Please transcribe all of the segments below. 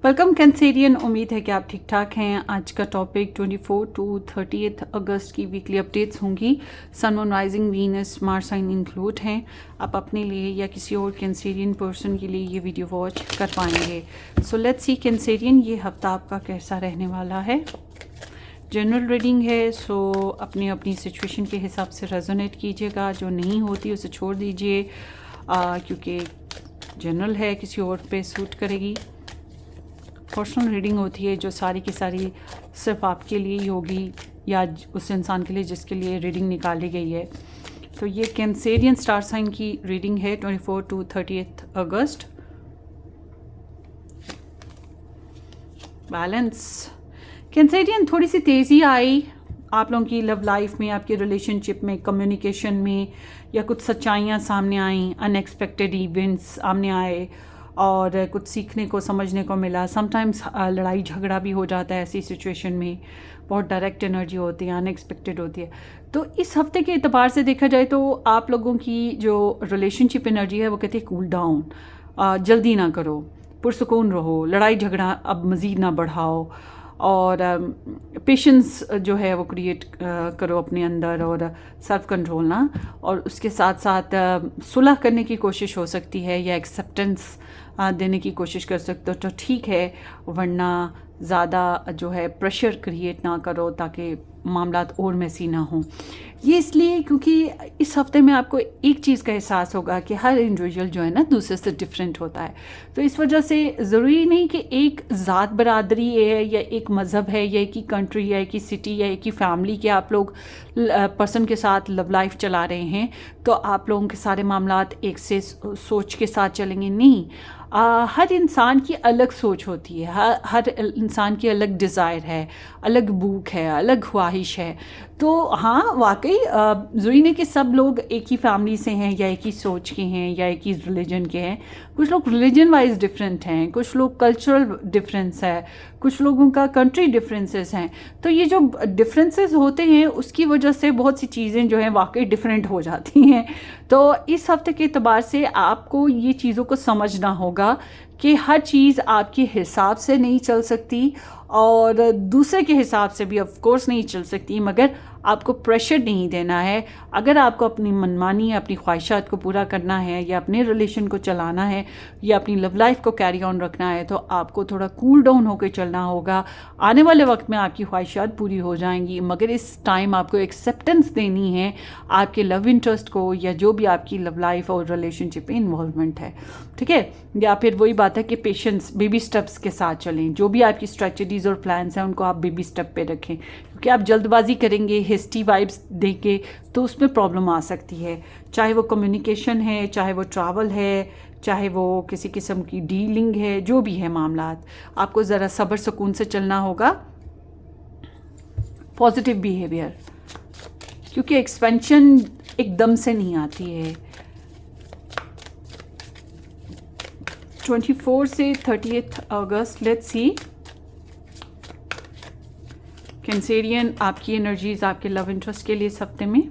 Welcome Cancerian, उम्मीद है कि आप ठीक ठाक हैं। आज का टॉपिक 24 टू 30 अगस्त की वीकली अपडेट्स होंगी। Sun, moon, rising, Venus, Mars sign include हैं। आप अपने लिए या किसी और कैंसेरियन पर्सन के लिए ये वीडियो वॉच कर पाएंगे। सो लेट्स सी कैंसेरियन, ये हफ्ता आपका कैसा रहने वाला है। जनरल रीडिंग है, सो अपनी अपनी सिचुएशन के हिसाब से रेजोनेट कीजिएगा। जो नहीं होती उसे छोड़ दीजिए, क्योंकि जनरल है, किसी और पे सूट करेगी। पर्सनल रीडिंग होती है जो सारी की सारी सिर्फ आपके लिए ही होगी या उस इंसान के लिए जिसके लिए रीडिंग निकाली गई है। तो ये कैंसेरियन स्टार साइन की रीडिंग है 24 टू 30 अगस्त। बैलेंस, कैंसेरियन थोड़ी सी तेज़ी आई आप लोगों की लव लाइफ में, आपके रिलेशनशिप में, कम्युनिकेशन में, या कुछ सच्चाइयाँ सामने आई, अनएक्सपेक्टेड इवेंट्स सामने आए और कुछ सीखने को समझने को मिला। समटाइम्स लड़ाई झगड़ा भी हो जाता है ऐसी सिचुएशन में। बहुत डायरेक्ट एनर्जी होती है, अनएक्सपेक्टेड होती है। तो इस हफ्ते के एतबार से देखा जाए तो आप लोगों की जो रिलेशनशिप एनर्जी है वो कहती है कूल डाउन, जल्दी ना करो, पुरसुकून रहो, लड़ाई झगड़ा अब मज़ीद ना बढ़ाओ और पेशेंस जो है वो क्रिएट करो अपने अंदर, और सेल्फ कंट्रोल ना, और उसके साथ साथ सुलह करने की कोशिश हो सकती है या एक्सेप्टेंस देने की कोशिश कर सकते हो तो ठीक है, वरना ज़्यादा जो है प्रेशर क्रिएट ना करो ताकि मामलात और मैसी ना हो। ये इसलिए क्योंकि इस हफ्ते में आपको एक चीज़ का एहसास होगा कि हर इंडिविजुअल जो है ना दूसरे से डिफरेंट होता है। तो इस वजह से ज़रूरी नहीं कि एक ज़ात बरादरी है या एक मज़हब है या एक ही कंट्री या एक ही सिटी या एक ही फैमिली के आप लोग पर्सन के साथ लव लाइफ चला रहे हैं तो आप लोगों के सारे मामलात एक से सोच के साथ चलेंगे। नहीं, हर इंसान की अलग सोच होती है, हर इंसान की अलग डिज़ायर है, अलग भूख है, अलग ख्वाहिश है। तो हाँ, वाकई ज़रूरी नहीं कि सब लोग एक ही फैमिली से हैं या एक ही सोच के हैं या एक ही रिलीजन के हैं। कुछ लोग रिलीजन वाइज डिफरेंट हैं, कुछ लोग कल्चरल डिफरेंस है, कुछ लोगों का कंट्री डिफरेंसेस हैं। तो ये जो डिफरेंसेस होते हैं उसकी वजह से बहुत सी चीज़ें जो हैं वाकई डिफरेंट हो जाती हैं। तो इस हफ्ते के एतबार से आपको ये चीज़ों को समझना होगा कि हर चीज़ आपके हिसाब से नहीं चल सकती और दूसरे के हिसाब से भी ऑफ कोर्स नहीं चल सकती, मगर आपको प्रेशर नहीं देना है। अगर आपको अपनी मनमानी या अपनी ख्वाहिशात को पूरा करना है या अपने रिलेशन को चलाना है या अपनी लव लाइफ को कैरी ऑन रखना है तो आपको थोड़ा कूल डाउन होकर चलना होगा। आने वाले वक्त में आपकी ख्वाहिशात पूरी हो जाएंगी, मगर इस टाइम आपको एक्सेप्टेंस देनी है आपके लव इंटरेस्ट को या जो भी आपकी लव लाइफ और रिलेशनशिप में इन्वॉल्वमेंट है, ठीक है। या फिर वही बात है कि पेशेंस, बेबी स्टेप्स के साथ चलें। जो भी आपकी स्ट्रेटजीज और प्लान्स हैं उनको आप बेबी स्टेप पे रखें, क्योंकि आप जल्दबाजी करेंगे, हेस्टी वाइब्स देंगे तो उसमें प्रॉब्लम आ सकती है। चाहे वो कम्युनिकेशन है, चाहे वो ट्रैवल है, चाहे वो किसी किस्म की डीलिंग है, जो भी है मामलात, आपको ज़रा सब्र सुकून से चलना होगा। पॉजिटिव बिहेवियर, क्योंकि एक्सपेंशन एकदम से नहीं आती है। 24 से 30 अगस्त, लेट्स सी कैंसेरियन आपकी एनर्जीज आपके लव इंटरेस्ट के लिए इस हफ्ते में।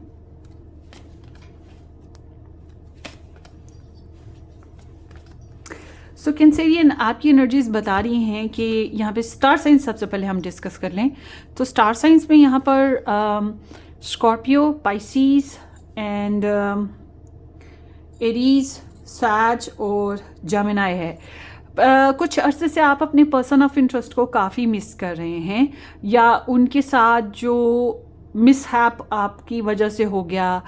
सो कैंसेरियन आपकी एनर्जीज बता रही हैं कि यहाँ पे स्टार साइंस सबसे पहले हम डिस्कस कर लें तो स्टार साइंस में यहाँ पर स्कॉर्पियो, पाइसीज एंड एरीज, सैज और जेमिनी है। कुछ अरसे से आप अपने पर्सन ऑफ इंटरेस्ट को काफ़ी मिस कर रहे हैं या उनके साथ जो मिसहैप आपकी वजह से हो गया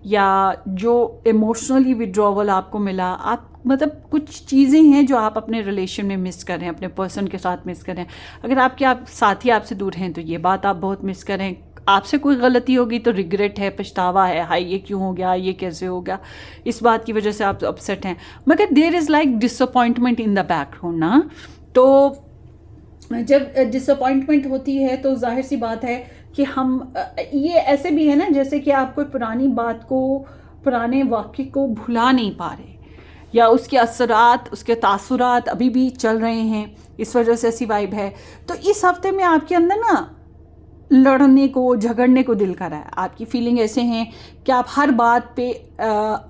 या जो इमोशनली विड्रॉवल आपको मिला, आप मतलब कुछ चीज़ें हैं जो आप अपने रिलेशन में मिस कर रहे हैं, अपने पर्सन के साथ मिस कर रहे हैं। अगर आप साथी आपसे दूर हैं तो ये बात आप बहुत मिस कर रहे हैं। आपसे कोई गलती होगी तो रिग्रेट है, पछतावा है, हाय ये क्यों हो गया, ये कैसे हो गया, इस बात की वजह से आप अपसेट हैं। मगर there is like disappointment in the background ना। तो जब डिसअपॉइंटमेंट होती है तो जाहिर सी बात है कि हम ये ऐसे भी है ना जैसे कि आप कोई पुरानी बात को, पुराने वाक़े को भुला नहीं पा रहे या उसके असरात, उसके तासुरात अभी भी चल रहे हैं, इस वजह से ऐसी वाइब है। तो इस हफ्ते में आपके अंदर ना लड़ने को, झगड़ने को दिल कर रहा है। आपकी फीलिंग ऐसे हैं कि आप हर बात पे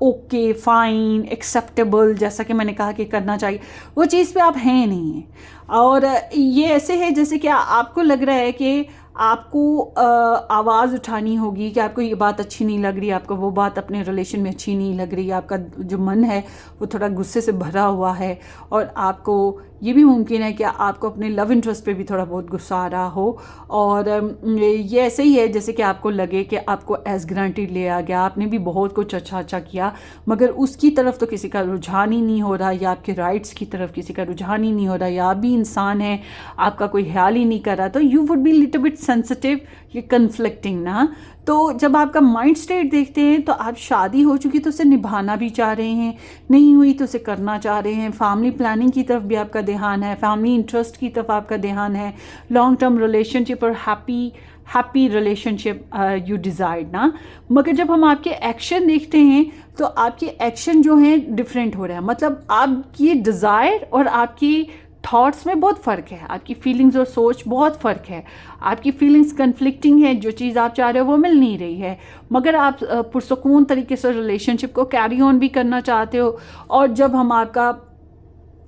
ओके, फाइन, एक्सेप्टेबल, जैसा कि मैंने कहा कि करना चाहिए, वो चीज़ पे आप हैं नहीं हैं। और ये ऐसे है जैसे कि आपको लग रहा है कि आपको आवाज़ उठानी होगी कि आपको ये बात अच्छी नहीं लग रही, आपको वो बात अपने रिलेशन में अच्छी नहीं लग रही, आपका जो मन है वो थोड़ा गुस्से से भरा हुआ है, और आपको ये भी मुमकिन है कि आपको अपने लव इंटरेस्ट पे भी थोड़ा बहुत गुस्सा आ रहा हो। और ये ऐसे ही है जैसे कि आपको लगे कि आपको एज ग्रांटेड लिया गया, आपने भी बहुत कुछ अच्छा अच्छा किया, मगर उसकी तरफ तो किसी का रुझान ही नहीं हो रहा, या आपके राइट्स की तरफ किसी का रुझान ही नहीं हो रहा, या आप भी इंसान है, आपका कोई ख्याल ही नहीं कर रहा, तो you would be little bit sensitive, ये कन्फ्लिक्टिंग ना। तो जब आपका माइंड स्टेट देखते हैं तो आप शादी हो चुकी तो उसे निभाना भी चाह रहे हैं, नहीं हुई तो उसे करना चाह रहे हैं, फैमिली प्लानिंग की तरफ भी आपका ध्यान है, फैमिली इंटरेस्ट की तरफ आपका ध्यान है, लॉन्ग टर्म रिलेशनशिप और हैप्पी रिलेशनशिप यू डिज़ायर्ड ना। मगर जब हम आपके एक्शन देखते हैं तो आपके एक्शन जो हैं डिफरेंट हो रहे हैं, मतलब आपकी डिज़ायर और आपकी थॉट्स में बहुत फ़र्क है, आपकी फीलिंग्स और सोच बहुत फ़र्क है। आपकी फीलिंग्स कन्फ्लिक्टिंग है, जो चीज़ आप चाह रहे हो वो मिल नहीं रही है, मगर आप पुरसकून तरीके से रिलेशनशिप को कैरी ऑन भी करना चाहते हो। और जब हम आपका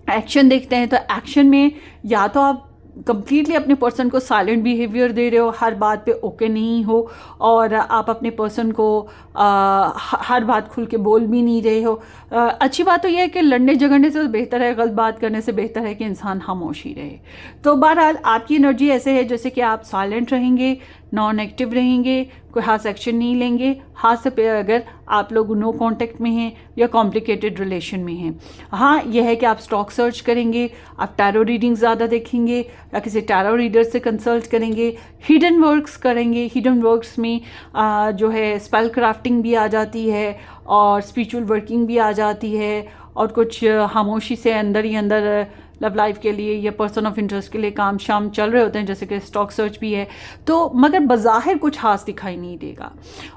एक्शन देखते हैं तो एक्शन में या तो आप कंप्लीटली अपने पर्सन को साइलेंट बिहेवियर दे रहे हो, हर बात पे ओके नहीं हो, और आप अपने पर्सन को हर बात खुल के बोल भी नहीं रहे हो। अच्छी बात तो यह है कि लड़ने झगड़ने से बेहतर है, गलत बात करने से बेहतर है कि इंसान खामोश ही रहे। तो बहरहाल आपकी एनर्जी ऐसे है जैसे कि आप साइलेंट रहेंगे, नॉन एक्टिव रहेंगे, कोई खास एक्शन नहीं लेंगे, खास से अगर आप लोग नो कांटेक्ट में हैं या कॉम्प्लिकेटेड रिलेशन में हैं। हाँ, यह है कि आप स्टॉक सर्च करेंगे, आप टैरो रीडिंग ज़्यादा देखेंगे या किसी टैरो रीडर से कंसल्ट करेंगे, हिडन वर्क्स करेंगे। हिडन वर्क्स में जो है स्पेल क्राफ्टिंग भी आ जाती है और स्पिरिचुअल वर्किंग भी आ जाती है, और कुछ खामोशी से अंदर ही अंदर लव लाइफ के लिए या पर्सन ऑफ इंटरेस्ट के लिए काम शाम चल रहे होते हैं, जैसे कि स्टॉक सर्च भी है। तो मगर बज़ाहिर कुछ खास दिखाई नहीं देगा।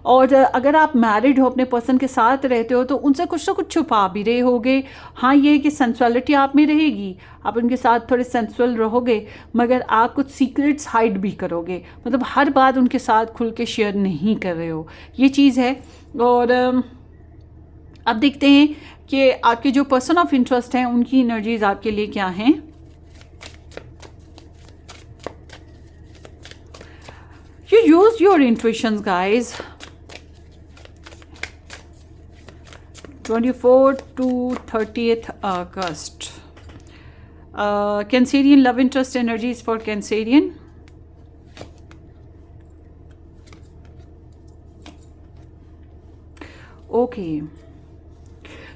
और अगर आप मैरिड हो, अपने पर्सन के साथ रहते हो, तो उनसे कुछ ना कुछ छुपा भी रहे होगे। हाँ, ये है कि सेंसुअलिटी आप में रहेगी, आप उनके साथ थोड़े सेंसुअल रहोगे, मगर आप कुछ सीक्रेट्स हाइड भी करोगे, मतलब हर बात उनके साथ खुल के शेयर नहीं कर रहे हो, ये चीज़ है। और अब देखते हैं कि आपके जो पर्सन ऑफ इंटरेस्ट हैं उनकी एनर्जीज आपके लिए क्या हैं। You use your intuitions guys. 24 to 30th August. Cancerian love interest energies for Cancerian. Okay.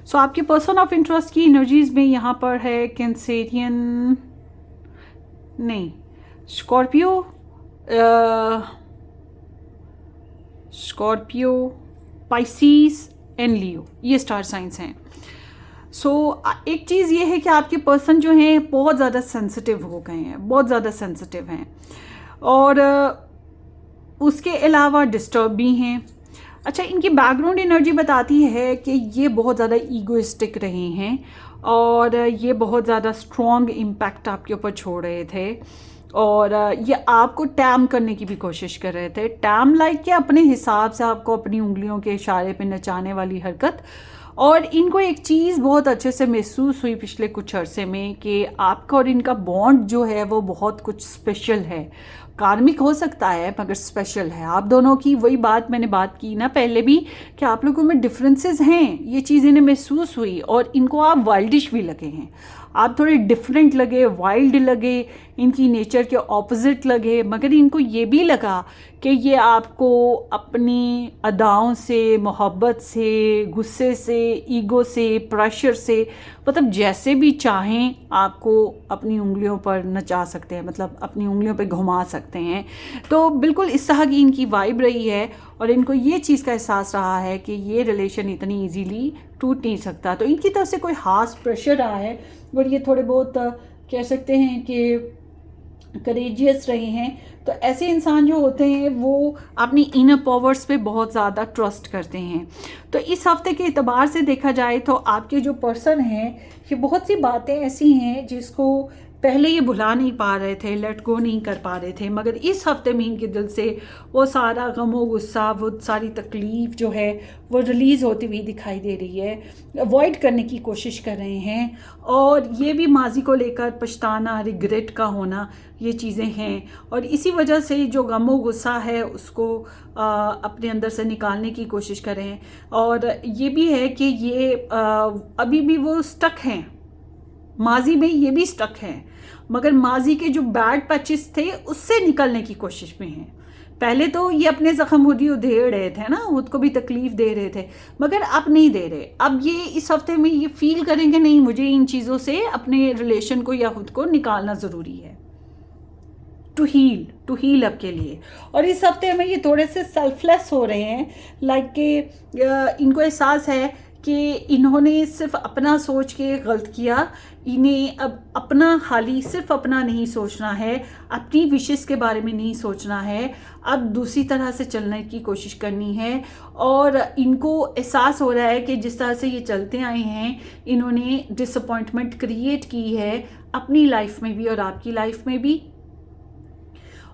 सो आपके पर्सन ऑफ इंटरेस्ट की एनर्जीज में यहाँ पर है कैंसेरियन, नहीं, स्कॉर्पियो, पाइसीज एंड लियो, ये स्टार साइंस हैं। सो एक चीज़ ये है कि आपके पर्सन जो हैं बहुत ज़्यादा सेंसिटिव हो गए हैं, बहुत ज़्यादा सेंसिटिव हैं, और उसके अलावा डिस्टर्ब भी हैं। अच्छा, इनकी बैकग्राउंड एनर्जी बताती है कि ये बहुत ज़्यादा ईगोइस्टिक रहे हैं, और ये बहुत ज़्यादा स्ट्रॉन्ग इम्पैक्ट आपके ऊपर छोड़ रहे थे, और ये आपको टैम करने की भी कोशिश कर रहे थे। टैम लाइक कि अपने हिसाब से आपको अपनी उंगलियों के इशारे पे नचाने वाली हरकत। और इनको एक चीज़ बहुत अच्छे से महसूस हुई पिछले कुछ अरसे में कि आपका और इनका बॉन्ड जो है वो बहुत कुछ स्पेशल है, कार्मिक हो सकता है मगर स्पेशल है। आप दोनों की वही बात मैंने बात की ना पहले भी कि आप लोगों में डिफरेंसेस हैं, ये चीज़ इन्हें महसूस हुई, और इनको आप वाइल्डिश भी लगे हैं, आप थोड़े डिफरेंट लगे, वाइल्ड लगे, इनकी नेचर के ऑपोजिट लगे, मगर इनको ये भी लगा कि ये आपको अपनी अदाओं से, मोहब्बत से, गुस्से से, ईगो से, प्रेशर से, मतलब जैसे भी चाहें आपको अपनी उंगलियों पर नचा सकते हैं, मतलब अपनी उंगलियों पर घुमा सकते हैं। तो बिल्कुल इस तरह की इनकी वाइब रही है, और इनको ये चीज़ का एहसास रहा है कि ये रिलेशन इतनी ईजीली टूट नहीं सकता। तो इनकी तरफ से कोई खास प्रेशर रहा है, और ये थोड़े बहुत कह सकते हैं कि करेजियस रहे हैं। तो ऐसे इंसान जो होते हैं वो अपनी इनर पावर्स पे बहुत ज़्यादा ट्रस्ट करते हैं। तो इस हफ्ते के एतबार से देखा जाए तो आपके जो पर्सन हैं ये बहुत सी बातें ऐसी हैं जिसको पहले ये भुला नहीं पा रहे थे, लेट गो नहीं कर पा रहे थे, मगर इस हफ्ते में इनके दिल से वो सारा गम व गुस्सा, वो सारी तकलीफ़ जो है वो रिलीज़ होती हुई दिखाई दे रही है, अवॉइड करने की कोशिश कर रहे हैं। और ये भी माजी को लेकर पछताना, रिग्रेट का होना, ये चीज़ें हैं। और इसी वजह से जो गम व गुस्सा है उसको अपने अंदर से निकालने की कोशिश करें। और ये भी है कि ये अभी भी वो स्टक हैं, माजी में ये भी स्टक हैं, मगर माजी के जो बैड पैचेस थे उससे निकलने की कोशिश में हैं। पहले तो ये अपने ज़ख्म खुद ही उधेड़ रहे थे ना, खुद को भी तकलीफ़ दे रहे थे, मगर अब नहीं दे रहे। अब ये इस हफ्ते में ये फील करेंगे नहीं, मुझे इन चीज़ों से अपने रिलेशन को या खुद को निकालना ज़रूरी है, टू हील अप के लिए। और इस हफ्ते में ये थोड़े से सेल्फलेस हो रहे हैं, लाइक कि इनको एहसास है कि इन्होंने सिर्फ अपना सोच के गलत किया, इन्हें अब अपना खाली सिर्फ अपना नहीं सोचना है, अपनी विशेस के बारे में नहीं सोचना है, अब दूसरी तरह से चलने की कोशिश करनी है। और इनको एहसास हो रहा है कि जिस तरह से ये चलते आए हैं, इन्होंने डिसअपॉइंटमेंट क्रिएट की है अपनी लाइफ में भी और आपकी लाइफ में भी।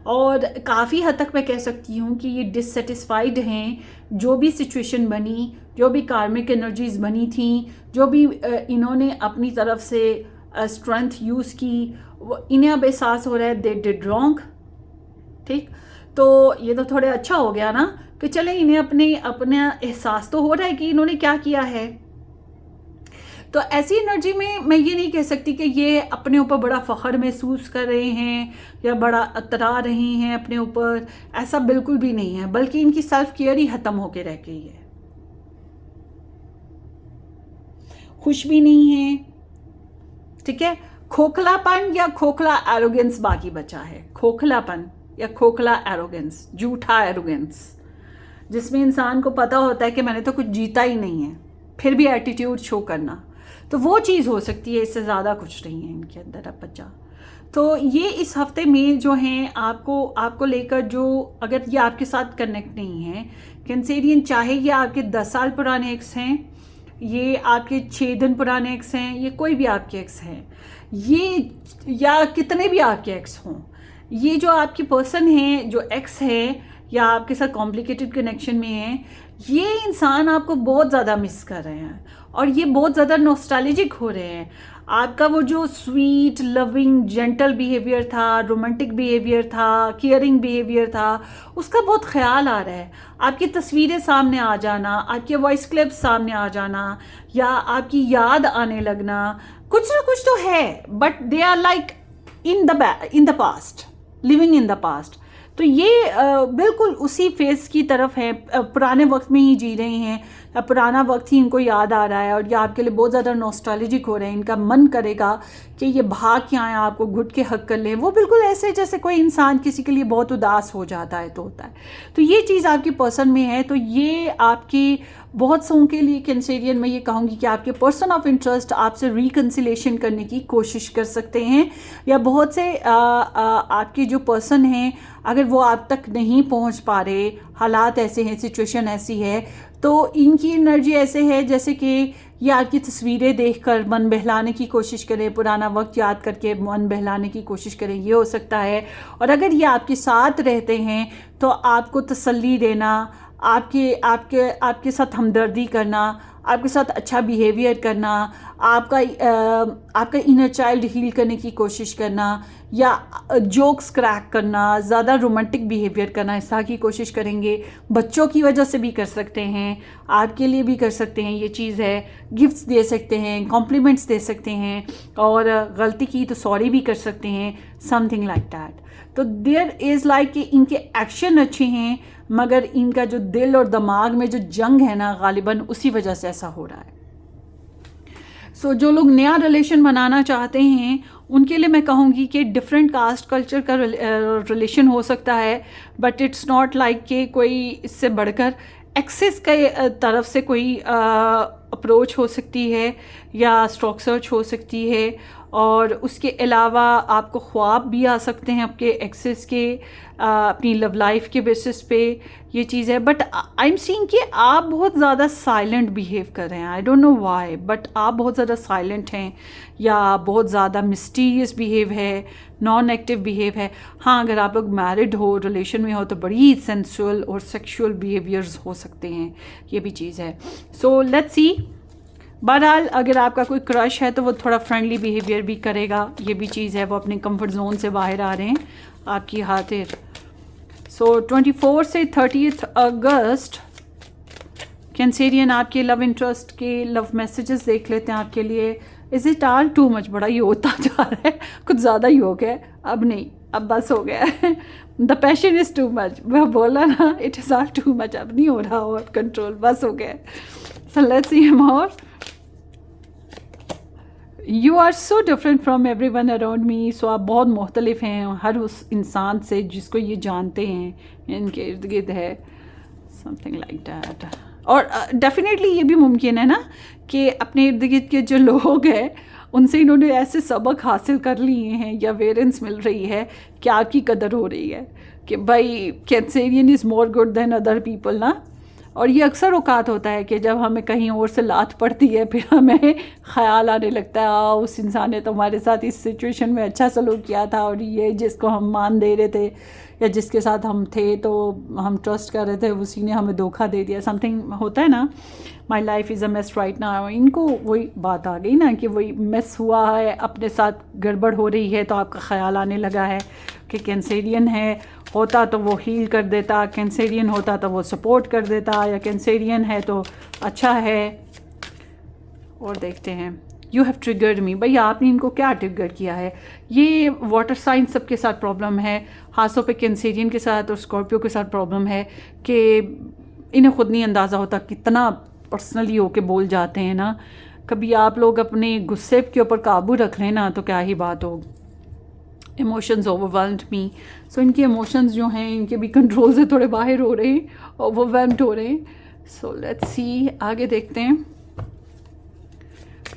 और काफ़ी हद तक मैं कह सकती हूँ कि ये डिससेटिस्फाइड हैं। जो भी सिचुएशन बनी, जो भी कार्मिक एनर्जीज बनी थी, जो भी इन्होंने अपनी तरफ से स्ट्रेंथ यूज़ की, इन्हें अब एहसास हो रहा है दे डिड रॉन्ग। ठीक, तो ये तो थोड़े अच्छा हो गया ना कि चले इन्हें अपने एहसास तो हो रहा है कि इन्होंने क्या किया है। तो ऐसी एनर्जी में मैं ये नहीं कह सकती कि ये अपने ऊपर बड़ा फ़ख्र महसूस कर रहे हैं या बड़ा अतरा रहे हैं अपने ऊपर, ऐसा बिल्कुल भी नहीं है, बल्कि इनकी सेल्फ केयर ही ख़त्म होके रह गई है। खुश भी नहीं है, ठीक है। खोखलापन या खोखला एरोगेंस बाकी बचा है, खोखलापन या खोखला एरोगेंस, झूठा एरोगेंस, जिसमें इंसान को पता होता है कि मैंने तो कुछ जीता ही नहीं है, फिर भी एटीट्यूड शो करना, तो वो चीज़ हो सकती है। इससे ज़्यादा कुछ नहीं है इनके अंदर अब बचा। तो ये इस हफ्ते में जो हैं आपको लेकर, जो अगर ये आपके साथ कनेक्ट नहीं है कैंसेरियन, चाहे ये आपके 10 साल पुराने एक्स हैं, ये आपके 6 दिन पुराने एक्स हैं, ये कोई भी आपके एक्स हैं, ये या कितने भी आपके एक्स हों, ये जो आपकी पर्सन है, जो एक्स है या आपके साथ कॉम्प्लिकेटेड कनेक्शन में है, ये इंसान आपको बहुत ज़्यादा मिस कर रहे हैं और ये बहुत ज़्यादा नॉस्टैल्जिक हो रहे हैं। आपका वो जो स्वीट, लविंग, जेंटल बिहेवियर था, रोमांटिक बिहेवियर था, केयरिंग बिहेवियर था, उसका बहुत ख्याल आ रहा है। आपकी तस्वीरें सामने आ जाना, आपके वॉइस क्लिप्स सामने आ जाना, या आपकी याद आने लगना, कुछ ना कुछ तो है, but they are like in the past, living in the past. तो ये बिल्कुल उसी फेज़ की तरफ है, पुराने वक्त में ही जी रहे हैं, पुराना वक्त ही इनको याद आ रहा है और ये आपके लिए बहुत ज़्यादा नॉस्टैल्जिक हो रहे हैं। इनका मन करेगा कि ये भाग के आए, आपको घुट के हक कर लें। वो बिल्कुल ऐसे जैसे कोई इंसान किसी के लिए बहुत उदास हो जाता है तो होता है। तो ये चीज़ आपकी पर्सन में है। तो ये आपकी बहुत सों के लिए कैंसेरियन में ये कहूँगी कि आपके पर्सन ऑफ इंटरेस्ट आपसे रिकन्सिलेशन करने की कोशिश कर सकते हैं, या बहुत से आपके जो पर्सन हैं अगर वो आप तक नहीं पहुंच पा रहे, हालात ऐसे हैं, सिचुएशन ऐसी है, तो इनकी एनर्जी ऐसे है जैसे कि ये आपकी तस्वीरें देखकर मन बहलाने की कोशिश करें, पुराना वक्त याद करके मन बहलाने की कोशिश करें, ये हो सकता है। और अगर ये आपके साथ रहते हैं तो आपको तसल्ली देना, आपके साथ हमदर्दी करना, आपके साथ अच्छा बिहेवियर करना, आपका इनर चाइल्ड हील करने की कोशिश करना, या जोक्स क्रैक करना, ज़्यादा रोमांटिक बिहेवियर करना, इस तरह की कोशिश करेंगे। बच्चों की वजह से भी कर सकते हैं, आपके लिए भी कर सकते हैं, ये चीज़ है। गिफ्ट्स दे सकते हैं, कॉम्प्लीमेंट्स दे सकते हैं, और गलती की तो सॉरी भी कर सकते हैं, समथिंग लाइक दैट। तो देयर इज़ लाइक कि इनके एक्शन अच्छे हैं, मगर इनका जो दिल और दिमाग में जो जंग है ना, गालिबन उसी वजह से ऐसा हो रहा है। सो जो लोग नया रिलेशन बनाना चाहते हैं उनके लिए मैं कहूँगी कि डिफरेंट कास्ट कल्चर का रिलेशन हो सकता है, बट इट्स नॉट लाइक कि कोई इससे बढ़कर एक्सेस के तरफ से कोई अप्रोच हो सकती है या स्टॉक सर्च हो सकती है। और उसके अलावा आपको ख्वाब भी आ सकते हैं आपके एक्सेस के, अपनी लव लाइफ के बेसिस पे ये चीज़ है। बट आई एम सीइंग कि आप बहुत ज़्यादा साइलेंट बिहेव कर रहे हैं, I don't know why, but आप बहुत ज़्यादा साइलेंट हैं या बहुत ज़्यादा मिस्टीरियस बिहेव है, नॉन एक्टिव बिहेव है। हाँ, अगर आप लोग मैरिड हो, रिलेशन में हो, तो बड़ी सेंसुअल और सेक्सुअल बिहेवियर्स हो सकते हैं, ये भी चीज़ है। सो लेट्स सी। बहरहाल अगर आपका कोई क्रश है तो वो थोड़ा फ्रेंडली बिहेवियर भी करेगा, ये भी चीज़ है, वो अपने कंफर्ट जोन से बाहर आ रहे हैं आपकी खातिर। सो 24 से 30 अगस्त कैंसेरियन आपके लव इंटरेस्ट के लव मैसेजेस देख लेते हैं आपके लिए। Is it all too much? बड़ा ही होता जा रहा है, कुछ ज़्यादा ही हो गया, अब नहीं, अब बस हो गया है। The passion is too much, वह बोला ना, it is all too much, अब नहीं हो रहा और कंट्रोल, बस हो गया। So let's see more. You are so different from everyone around me. So आप बहुत मुख्तलिफ हैं हर उस इंसान से जिसको ये जानते हैं, इनके इर्द गिर्द है, समथिंग लाइक दैट। और डेफिनेटली ये भी मुमकिन है ना कि अपने इर्द गिर्द के जो लोग हैं उनसे इन्होंने ऐसे सबक हासिल कर लिए हैं या वेरेंस मिल रही है कि आपकी कदर हो रही है कि भाई Cancerian is more good than other people ना। और ये अक्सर औकात होता है कि जब हमें कहीं और से लात पड़ती है फिर हमें ख्याल आने लगता है उस इंसान ने तो हमारे साथ इस सिचुएशन में अच्छा सलूक किया था, और ये जिसको हम मान दे रहे थे या जिसके साथ हम थे तो हम ट्रस्ट कर रहे थे, उसी ने हमें धोखा दे दिया, समथिंग होता है ना। My life is a mess right now. इनको वही बात आ गई ना कि वही मेस हुआ है, अपने साथ गड़बड़ हो रही है तो आपका ख्याल आने लगा है कि कैंसेरियन है, होता तो वो हील कर देता, कैंसेरियन होता तो वो सपोर्ट कर देता, या कैंसेरियन है तो अच्छा है। और देखते हैं, यू हैव ट्रिगर्ड मी। भाई आपने इनको क्या ट्रिगर किया है? ये वाटर साइन सबके साथ प्रॉब्लम है, खासतौर पे कैंसेरियन के साथ और स्कॉर्पियो के साथ प्रॉब्लम है कि इन्हें खुद नहीं अंदाज़ा होता कितना पर्सनली होके बोल जाते हैं ना। कभी आप लोग अपने गुस्से के ऊपर काबू रख लें ना तो क्या ही बात हो। इमोशंस ओवरवेल्म्ड मी। सो इनके इमोशंस जो हैं इनके भी कंट्रोल से थोड़े बाहर हो रहे हैं, ओवरवेल्म्ड हो रहे हैं। सो लेट्स सी, आगे देखते हैं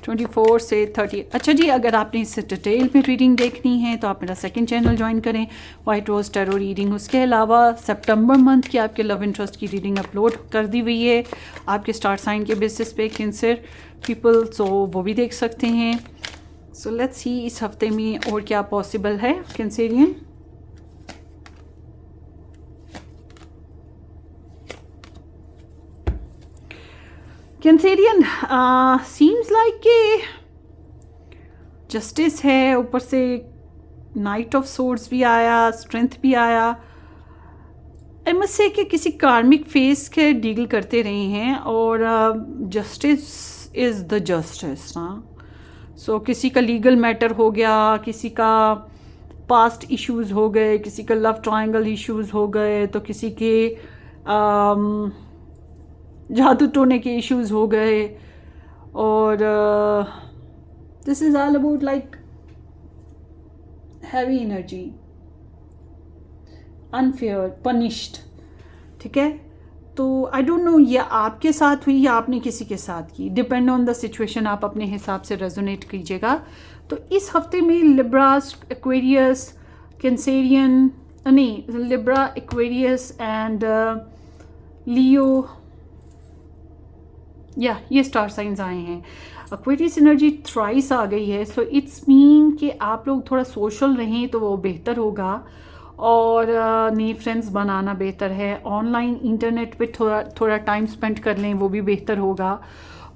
24 से 30। अच्छा जी, अगर आपने इससे डिटेल में रीडिंग देखनी है तो आप मेरा सेकंड चैनल ज्वाइन करें, वाइट रोज़ टैरो रीडिंग। उसके अलावा सितंबर मंथ की आपके लव इंटरेस्ट की रीडिंग अपलोड कर दी हुई है आपके स्टार साइन के बेसिस पे, कैंसर पीपल, सो वो भी देख सकते हैं। सो लेट्स सी इस हफ्ते में और क्या पॉसिबल है कैंसेरियन। कैंसेरियन सीम्स लाइक कि जस्टिस है, ऊपर से नाइट ऑफ सोर्ड्स भी आया, स्ट्रेंथ भी आया। आई मस्ट से कि किसी कार्मिक फेस के डील करते रहे हैं और जस्टिस इज़ द जस्टिस ना। सो किसी का लीगल मैटर हो गया, किसी का पास्ट इश्यूज़ हो गए, किसी का लव ट्रायंगल इश्यूज़ हो गए, तो किसी के जादू टोने के इश्यूज़ हो गए। और this is all about like heavy energy, unfair, punished, ठीक है। तो आई डोंट नो ये आपके साथ हुई या आपने किसी के साथ की, डिपेंड ऑन द सिचुएशन, आप अपने हिसाब से रेजोनेट कीजिएगा। तो इस हफ्ते में लिब्रा, एक्वेरियस, कैंसेरियन, नहीं लिब्रा, एक्वेरियस एंड लियो, या ये स्टार साइंस आए हैं। एक्वेरियस एनर्जी थ्राइस आ गई है, सो इट्स मीन कि आप लोग थोड़ा सोशल रहें तो वो बेहतर होगा, और नए फ्रेंड्स बनाना बेहतर है। ऑनलाइन इंटरनेट पे थोड़ा टाइम स्पेंड कर लें, वो भी बेहतर होगा।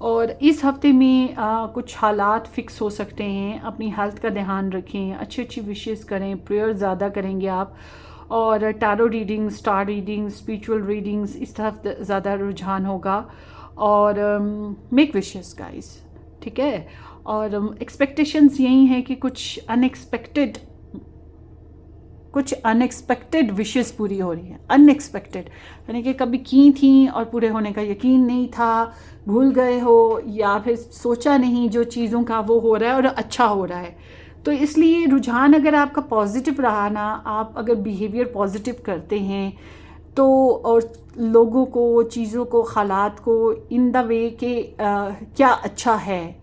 और इस हफ्ते में कुछ हालात फिक्स हो सकते हैं, अपनी हेल्थ का ध्यान रखें, अच्छी अच्छी विशेस करें, प्रेयर ज़्यादा करेंगे आप, और tarot readings, star readings, spiritual readings, इस तरफ ज़्यादा रुझान होगा। और मेक विशेस गाइस, ठीक है। और एक्सपेक्टेशंस यही हैं कि कुछ अनएक्सपेक्टेड विशेस पूरी हो रही है। अनएक्सपेक्टेड यानी कि कभी की थी और पूरे होने का यकीन नहीं था, भूल गए हो, या फिर सोचा नहीं जो चीज़ों का वो हो रहा है और अच्छा हो रहा है। तो इसलिए रुझान अगर आपका पॉजिटिव रहा ना, आप अगर बिहेवियर पॉजिटिव करते हैं तो, और लोगों को, चीज़ों को, हालात को इन द वे के क्या अच्छा है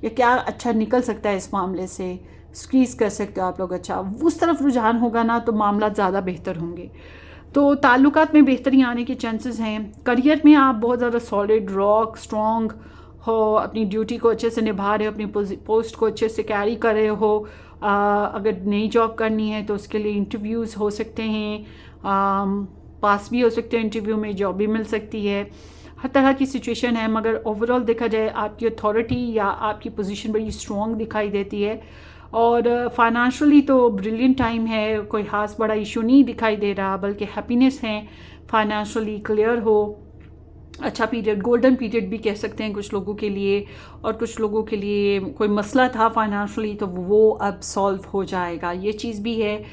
या क्या अच्छा निकल सकता है इस मामले से, स्क्वीज़ कर सकते हो आप लोग, अच्छा उस तरफ रुझान होगा ना तो मामला ज़्यादा बेहतर होंगे। तो ताल्लुकात में बेहतरी आने के चांसेस हैं। करियर में आप बहुत ज़्यादा सॉलिड रॉक स्ट्रॉन्ग हो, अपनी ड्यूटी को अच्छे से निभा रहे हो, अपनी पोस्ट को अच्छे से कैरी कर रहे हो। अगर नई जॉब करनी है तो उसके लिए इंटरव्यूज़ हो सकते हैं, पास भी हो सकते हैं इंटरव्यू में, जॉब भी मिल सकती है। हर तरह की सिचुएशन है, मगर ओवरऑल देखा जाए आपकी अथॉरिटी या आपकी पोजीशन बड़ी स्ट्रॉन्ग दिखाई देती है। और फाइनेंशियली तो ब्रिलियंट टाइम है, कोई खास बड़ा इशू नहीं दिखाई दे रहा, बल्कि हैप्पीनेस है, फाइनेंशियली क्लियर हो, अच्छा पीरियड, गोल्डन पीरियड भी कह सकते हैं कुछ लोगों के लिए। और कुछ लोगों के लिए कोई मसला था फाइनेंशियली तो वो अब सॉल्व हो जाएगा, ये चीज़ भी है।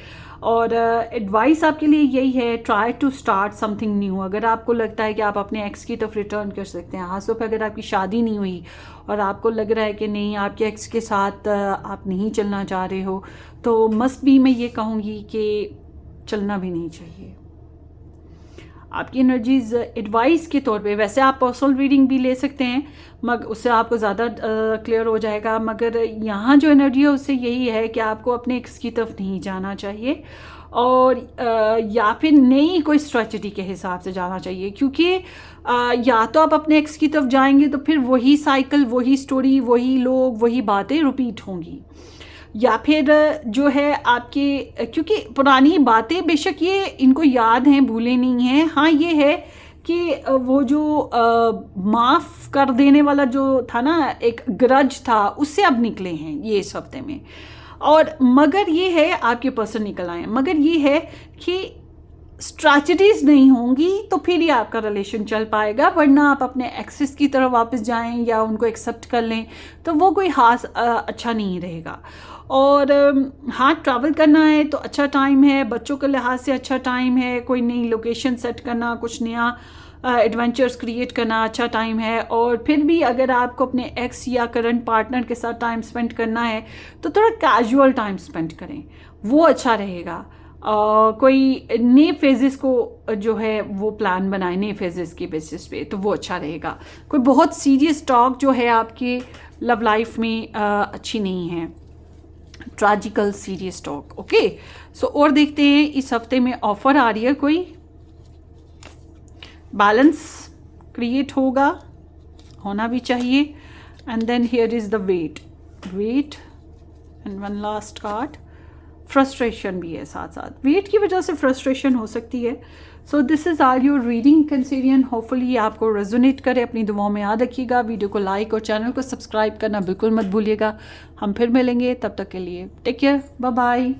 और एडवाइस आपके लिए यही है, try to start something new. अगर आपको लगता है कि आप अपने एक्स की तरफ रिटर्न कर सकते हैं, खासतौर पर अगर आपकी शादी नहीं हुई और आपको लग रहा है कि नहीं आपके एक्स के साथ आप नहीं चलना चाह रहे हो, तो मस्ट भी मैं ये कहूँगी कि चलना भी नहीं चाहिए। आपकी एनर्जीज एडवाइस के तौर पे, वैसे आप पर्सनल रीडिंग भी ले सकते हैं मगर उससे आपको ज़्यादा क्लियर हो जाएगा, मगर यहाँ जो एनर्जी है उससे यही है कि आपको अपने एक्स की तरफ नहीं जाना चाहिए और या फिर नई कोई स्ट्रेटजी के हिसाब से जाना चाहिए। क्योंकि या तो आप अपने एक्स की तरफ जाएंगे तो फिर वही साइकिल, वही स्टोरी, वही लोग, वही बातें रिपीट होंगी, या फिर जो है आपके, क्योंकि पुरानी बातें बेशक ये इनको याद हैं, भूले नहीं हैं। हाँ ये है कि वो जो माफ़ कर देने वाला जो था ना, एक ग्रज था, उससे अब निकले हैं ये इस हफ्ते में। और मगर ये है आपके पर्सन निकल आए, मगर ये है कि स्ट्रैटेजीज नहीं होंगी तो फिर ही आपका रिलेशन चल पाएगा, वरना आप अपने एक्सेस की तरफ वापस जाएं या उनको एक्सेप्ट कर लें तो वो कोई खास अच्छा नहीं रहेगा। और हाँ ट्रैवल करना है तो अच्छा टाइम है, बच्चों के लिहाज से अच्छा टाइम है, कोई नई लोकेशन सेट करना, कुछ नया एडवेंचर्स क्रिएट करना अच्छा टाइम है। और फिर भी अगर आपको अपने एक्स या करंट पार्टनर के साथ टाइम स्पेंड करना है तो थोड़ा कैजुअल टाइम स्पेंड करें, वो अच्छा रहेगा। कोई नए फेजेस को जो है वो प्लान बनाए नए फेजेस के बेसिस पे, तो वो अच्छा रहेगा। कोई बहुत सीरियस टॉक जो है आपके लव लाइफ में अच्छी नहीं है, ट्रैजिकल सीरियस टॉक। ओके सो और देखते हैं इस हफ्ते में ऑफर आ रही है, कोई बैलेंस क्रिएट होना भी चाहिए। And then here is the wait and one last card, frustration भी है साथ साथ, वेट की वजह से फ्रस्ट्रेशन हो सकती है। So this is are your reading Cancerian, hopefully आपको रेजोनेट करे। अपनी दुआओं में याद रखिएगा, वीडियो को लाइक और चैनल को सब्सक्राइब करना बिल्कुल मत भूलिएगा। हम फिर मिलेंगे, तब तक के लिए टेक केयर, बाय बाय।